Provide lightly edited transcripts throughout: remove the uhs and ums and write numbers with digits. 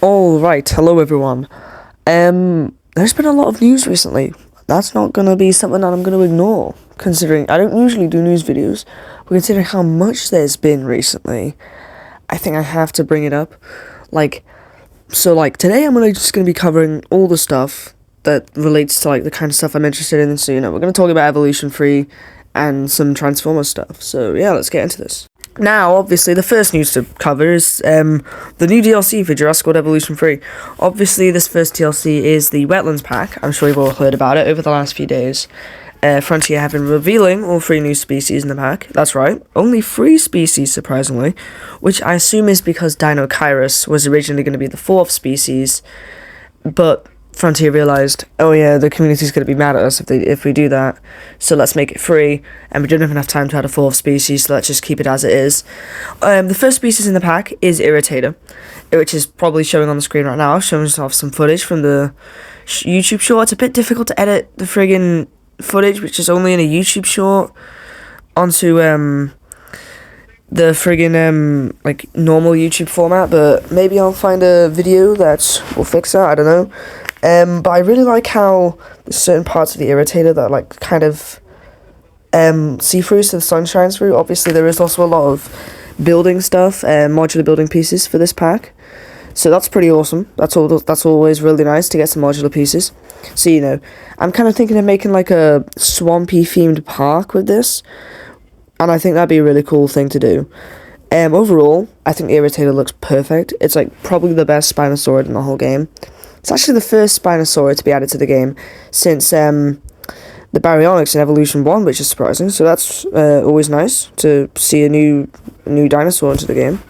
Alright, hello everyone. There's been a lot of news recently. That's not gonna be something that I'm gonna ignore, considering I don't usually do news videos, but considering how much there's been recently, I think I have to bring it up. Today I'm just gonna be covering all the stuff that relates to the kind of stuff I'm interested in. So we're gonna talk about Evolution 3 and some Transformer stuff. So yeah, let's get into this. Now, obviously, the first news to cover is the new DLC for Jurassic World Evolution 3. Obviously, this first DLC is the Wetlands pack. I'm sure you've all heard about it over the last few days. Frontier have been revealing all 3 new species in the pack. That's right, only 3 species, surprisingly, which I assume is because Dinokairos was originally going to be the 4th species, but Frontier realised, oh yeah, the community's going to be mad at us if we do that, so let's make it free, and we don't even have time to add a 4th species, so let's just keep it as it is. The first species in the pack is Irritator, which is probably showing on the screen right now. I've shown off some footage from the YouTube short. It's a bit difficult to edit the friggin' footage, which is only in a YouTube short, onto the friggin' normal YouTube format, but maybe I'll find a video that will fix that, I don't know. But I really like how there's certain parts of the Irritator that kind of see through, so the sun shines through. Obviously there is also a lot of building stuff, modular building pieces for this pack, so that's pretty awesome. That's always really nice to get some modular pieces. So I'm kind of thinking of making a swampy themed park with this, and I think that'd be a really cool thing to do. Overall, I think the Irritator looks perfect. It's probably the best Spinosaurid in the whole game. It's actually the first Spinosaurid to be added to the game since the Baryonyx in Evolution 1, which is surprising. So that's always nice to see a new dinosaur into the game.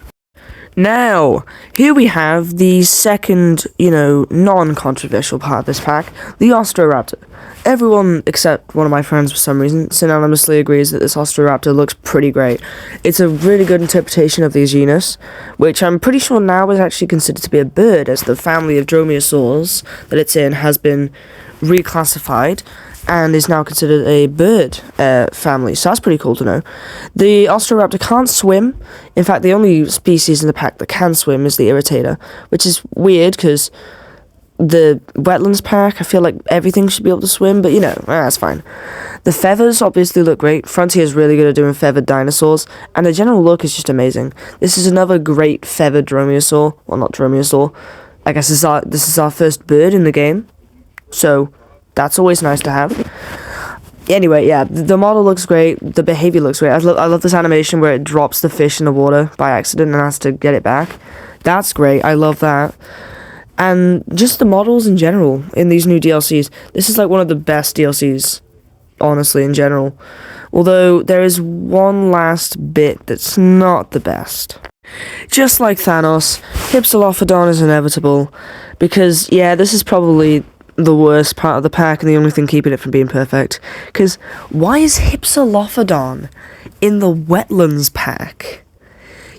Now, here we have the second, non-controversial part of this pack, the Osteoraptor. Everyone except one of my friends, for some reason, synonymously agrees that this Osteoraptor looks pretty great. It's a really good interpretation of the genus, which I'm pretty sure now is actually considered to be a bird, as the family of dromaeosaurs that it's in has been reclassified and is now considered a bird family, so that's pretty cool to know. The Osteoraptor can't swim. In fact, the only species in the pack that can swim is the Irritator, which is weird because the Wetlands pack, I feel like everything should be able to swim, but that's fine. The feathers obviously look great. Frontier is really good at doing feathered dinosaurs, and the general look is just amazing. This is another great feathered dromaeosaur. Well, not dromaeosaur. I guess this is our first bird in the game, so that's always nice to have. Anyway, yeah, the model looks great. The behavior looks great. I love this animation where it drops the fish in the water by accident and has to get it back. That's great. I love that. And just the models in general in these new DLCs. This is one of the best DLCs, honestly, in general. Although there is one last bit that's not the best. Just like Thanos, Hypsilophodon is inevitable. Because, yeah, this is probably the worst part of the pack and the only thing keeping it from being perfect. Because why is Hypsilophodon in the Wetlands pack?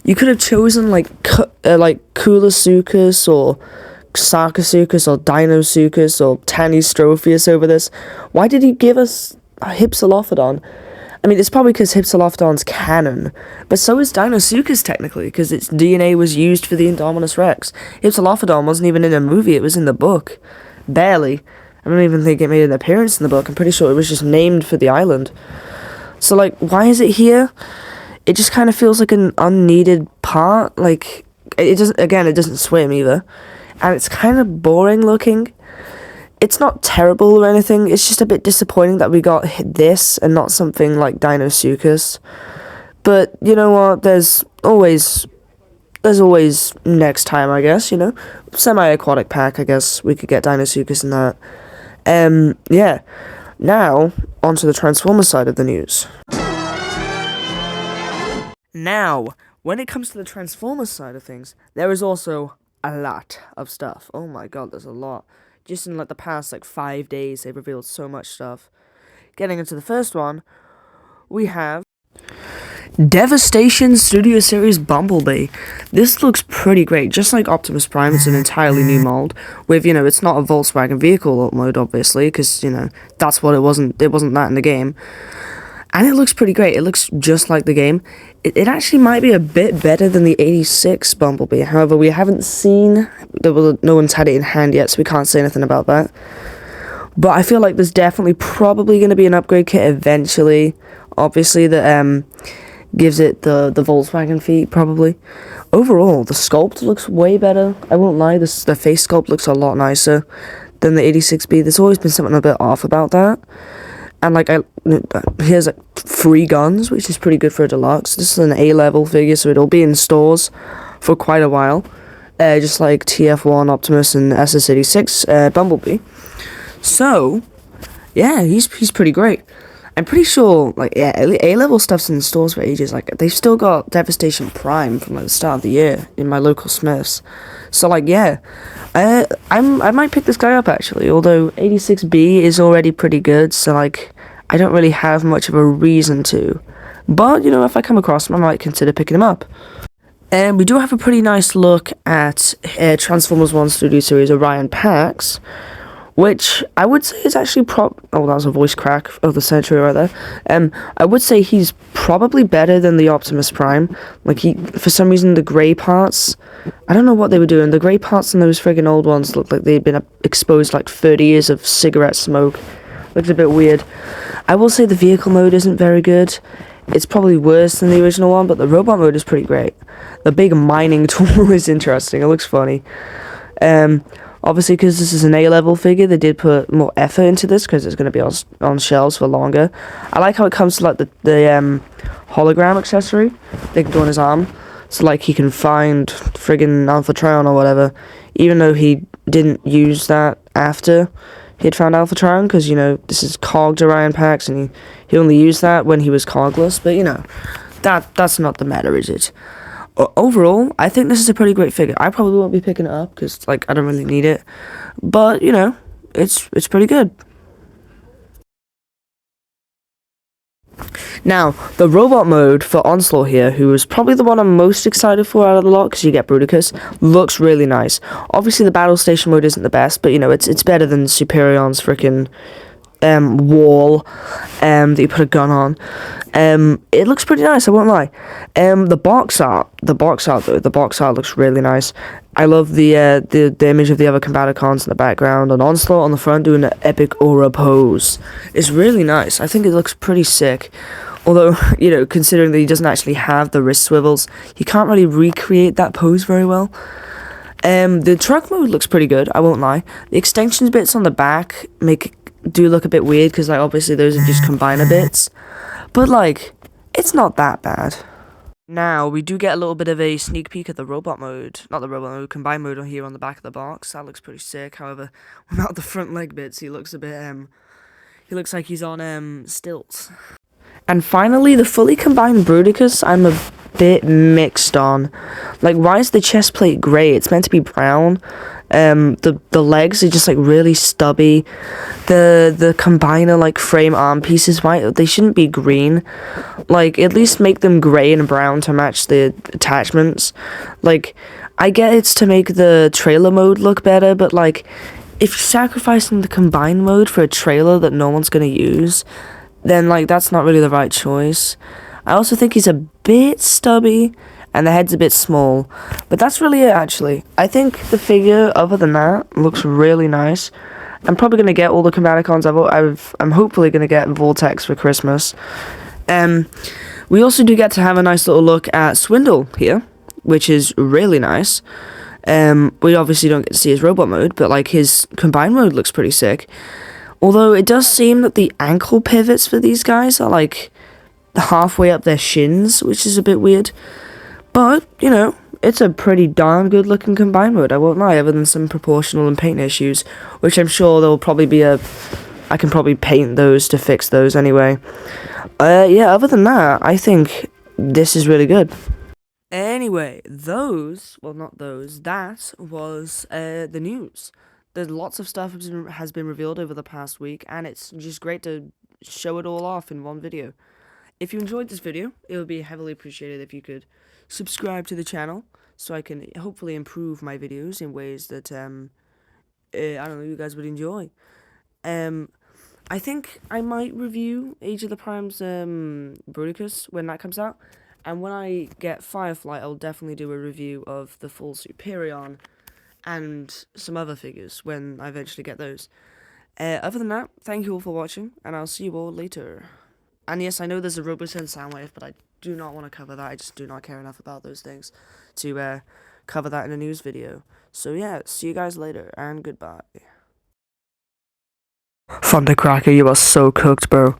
You could have chosen Coolosuchus or Sarcosuchus or Dinosuchus or Tanystropheus over this. Why did he give us Hypsilophodon? I mean, it's probably because Hypsilophodon's canon, but so is Dinosuchus technically, because its DNA was used for the Indominus Rex. Hypsilophodon wasn't even in a movie, it was in the book. Barely. I don't even think it made an appearance in the book. I'm pretty sure it was just named for the island. So, why is it here? It just kind of feels like an unneeded part. It doesn't swim either. And it's kind of boring looking. It's not terrible or anything. It's just a bit disappointing that we got this and not something like Dinosuchus. But, you know what? There's always next time, I guess, Semi-aquatic pack, I guess. We could get Dinosuchus in that. Yeah. Now, onto the Transformer side of the news. Now, when it comes to the Transformer side of things, there is also a lot of stuff. Oh my god, there's a lot. Just in the past 5 days, they've revealed so much stuff. Getting into the first one, we have Devastation Studio Series Bumblebee. This looks pretty great. Just like Optimus Prime, it's an entirely new mold. With, it's not a Volkswagen vehicle mode, obviously, because, that's what it wasn't that in the game. and it looks pretty great. It looks just like the game. It actually might be a bit better than the 86 Bumblebee. However, we haven't seen, no one's had it in hand yet, so we can't say anything about that. But I feel like there's definitely probably going to be an upgrade kit eventually. Obviously, that gives it the Volkswagen feet, probably. Overall, the sculpt looks way better. I won't lie, the face sculpt looks a lot nicer than the 86B. There's always been something a bit off about that. And like, he has like 3 guns, which is pretty good for a deluxe. This is an A-level figure, so it'll be in stores for quite a while. Just like TF1 Optimus and SS86 Bumblebee. So, yeah, he's pretty great. I'm pretty sure, like, yeah, A-level stuff's in stores for ages. Like, they've still got Devastation Prime from like the start of the year in my local Smiths. So, like, yeah, I might pick this guy up actually. Although 86B is already pretty good, so like, I don't really have much of a reason to. But you know, if I come across him, I might consider picking him up. And we do have a pretty nice look at Transformers 1 Studio Series Orion Pax, which I would say is actually oh, that was a voice crack of the century right there. I would say he's probably better than the Optimus Prime. Like, for some reason, the grey parts, I don't know what they were doing. The grey parts in those friggin' old ones look like they'd been exposed like 30 years of cigarette smoke. Looks a bit weird. I will say the vehicle mode isn't very good. It's probably worse than the original one, but the robot mode is pretty great. The big mining tool is interesting. It looks funny. Obviously, because this is an A-level figure, they did put more effort into this because it's going to be on shelves for longer. I like how it comes to like the hologram accessory they can do on his arm, so like he can find friggin' Alpha Trion or whatever, even though he didn't use that after he'd found Alpha Trion, because you know this is cogged Orion Pax, and he only used that when he was cogless. But you know, that's not the matter, is it? Overall, I think this is a pretty great figure. I probably won't be picking it up because, like, I don't really need it. But, you know, it's pretty good. Now, the robot mode for Onslaught here, who is probably the one I'm most excited for out of the lot, because you get Bruticus, looks really nice. Obviously, the battle station mode isn't the best, but, you know, it's better than Superion's freaking wall that you put a gun on. It looks pretty nice, I won't lie. The box art looks really nice. I love the image of the other Combaticons in the background, and Onslaught on the front doing the epic aura pose. It's really nice. I think it looks pretty sick. Although, you know, considering that he doesn't actually have the wrist swivels, he can't really recreate that pose very well. The truck mode looks pretty good, I won't lie. The extensions bits on the back do look a bit weird, because like obviously those are just combiner bits, but like it's not that bad. Now we do get a little bit of a sneak peek at the robot mode, not the robot mode, combine mode here on the back of the box. That looks pretty sick. However, without the front leg bits, he looks a bit he looks like he's on stilts. And finally, the fully combined Bruticus, I'm a bit mixed on. Like, why is the chest plate grey? It's meant to be brown. The legs are just like really stubby. The combiner like frame arm pieces, why they shouldn't be green? Like, at least make them grey and brown to match the attachments. Like, I get it's to make the trailer mode look better, but like, if you're sacrificing the combine mode for a trailer that no one's gonna use, then like that's not really the right choice. I also think he's a bit stubby and the head's a bit small, but that's really it actually. I think the figure, other than that, looks really nice. I'm probably gonna get all the Combaticons. I'm hopefully gonna get Vortex for Christmas. We also do get to have a nice little look at Swindle here, which is really nice. We obviously don't get to see his robot mode, but like his combined mode looks pretty sick. Although it does seem that the ankle pivots for these guys are like halfway up their shins, which is a bit weird. But, you know, it's a pretty darn good looking combined mode, I won't lie, other than some proportional and paint issues, which I'm sure there'll probably be I can probably paint those to fix those anyway. Yeah, other than that, I think this is really good. Anyway, that was the news. There's lots of stuff has been revealed over the past week, and it's just great to show it all off in one video. If you enjoyed this video, it would be heavily appreciated if you could subscribe to the channel, so I can hopefully improve my videos in ways that, I don't know, you guys would enjoy. I think I might review Age of the Prime's Bruticus when that comes out. And when I get Firefly, I'll definitely do a review of the full Superion and some other figures when I eventually get those. Other than that, thank you all for watching, and I'll see you all later. And yes, I know there's a Robosen Soundwave, but I do not want to cover that. I just do not care enough about those things to cover that in a news video. So yeah, see you guys later, and goodbye. Thundercracker, you are so cooked, bro.